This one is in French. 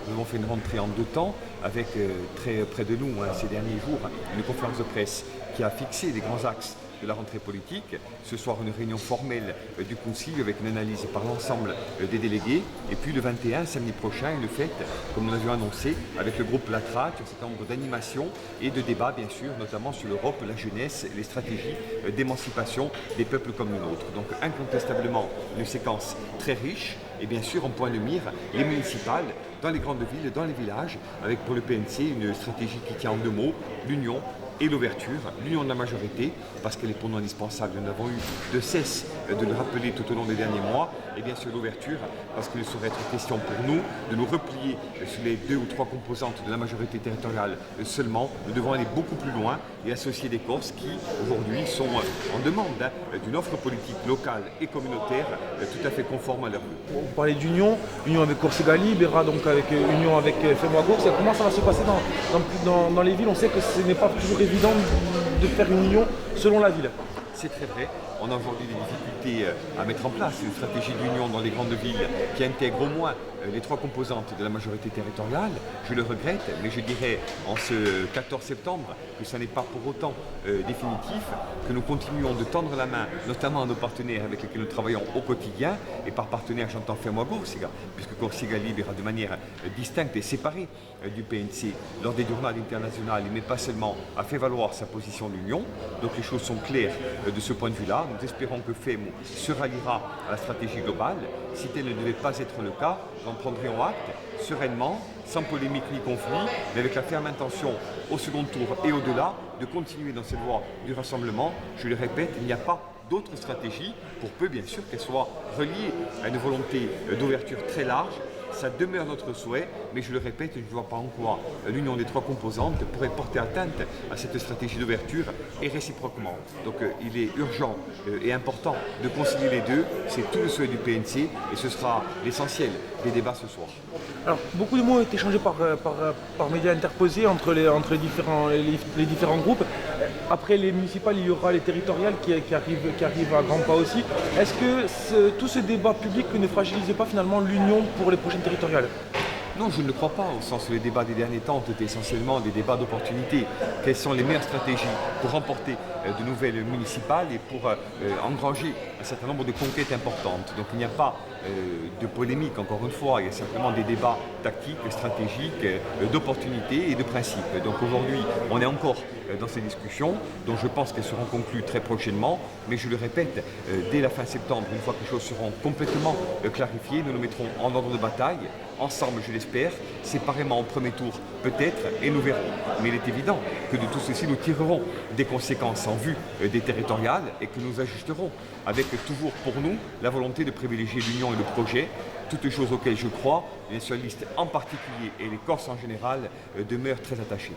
Nous avons fait une rentrée en 2 temps avec très près de nous ces derniers jours une conférence de presse qui a fixé les grands axes de la rentrée politique. Ce soir, une réunion formelle du Conseil avec une analyse par l'ensemble des délégués. Et puis le 21, samedi prochain, une fête, comme nous l'avions annoncé, avec le groupe LATRAC, un certain nombre d'animations et de débats, bien sûr, notamment sur l'Europe, la jeunesse et les stratégies d'émancipation des peuples comme le nôtre. Donc incontestablement, une séquence très riche. Et bien sûr, en point de mire, les municipales, dans les grandes villes, dans les villages, avec pour le PNC une stratégie qui tient en 2 mots, l'union et l'ouverture, l'union de la majorité, parce qu'elle est pour nous indispensable, nous n'avons eu de cesse de le rappeler tout au long des derniers mois, et bien sûr l'ouverture, parce qu'il serait être question pour nous de nous replier sur les 2 ou 3 composantes de la majorité territoriale seulement. Nous devons aller beaucoup plus loin et associer des Corses qui, aujourd'hui, sont en demande d'une offre politique locale et communautaire tout à fait conforme à leur but. Vous parlez d'union, union avec Corsica Libera, donc avec union avec Fais-moi Corse. Comment ça va se passer dans les villes? On sait que ce n'est pas toujours évident de faire une union selon la ville. C'est très vrai. On a aujourd'hui des difficultés à mettre en place une stratégie d'union dans les grandes villes qui intègre au moins les 3 composantes de la majorité territoriale. Je le regrette, mais je dirais en ce 14 septembre que ça n'est pas pour autant définitif, que nous continuons de tendre la main, notamment à nos partenaires avec lesquels nous travaillons au quotidien, et par partenaire j'entends Fais-moi Corsica, puisque Corsica Libera de manière distincte et séparée du PNC lors des journées internationales, mais pas seulement, a fait valoir sa position d'union. Donc les choses sont claires de ce point de vue-là. Nous espérons que FEMO se ralliera à la stratégie globale. Si tel ne devait pas être le cas, nous en prendrions acte sereinement, sans polémique ni conflit, mais avec la ferme intention au second tour et au-delà de continuer dans cette voie du rassemblement. Je le répète, il n'y a pas d'autre stratégie, pour peu bien sûr qu'elle soit reliée à une volonté d'ouverture très large. Ça demeure notre souhait, mais je le répète, je ne vois pas en quoi l'union des 3 composantes pourrait porter atteinte à cette stratégie d'ouverture et réciproquement. Donc il est urgent et important de concilier les deux, c'est tout le souhait du PNC et ce sera l'essentiel des débats ce soir. Alors, beaucoup de mots ont été échangés par médias interposés entre les différents groupes. Après les municipales, il y aura les territoriales qui arrivent à grands pas aussi. Est-ce que tout ce débat public ne fragilise pas finalement l'union pour les prochaines territoriales? Non, je ne le crois pas, au sens où les débats des derniers temps ont été essentiellement des débats d'opportunité. Quelles sont les meilleures stratégies pour remporter de nouvelles municipales et pour engranger un certain nombre de conquêtes importantes. Donc il n'y a pas de polémique, encore une fois, il y a simplement des débats tactiques, stratégiques, d'opportunités et de principes. Donc aujourd'hui, on est encore dans ces discussions, dont je pense qu'elles seront conclues très prochainement, mais je le répète, dès la fin septembre, une fois que les choses seront complètement clarifiées, nous nous mettrons en ordre de bataille, ensemble je l'espère, séparément au premier tour peut-être, et nous verrons. Mais il est évident que de tout ceci, nous tirerons des conséquences en vue des territoriales et que nous ajusterons avec toujours pour nous la volonté de privilégier l'union et le projet, toutes choses auxquelles je crois, les nationalistes en particulier et les Corses en général demeurent très attachés.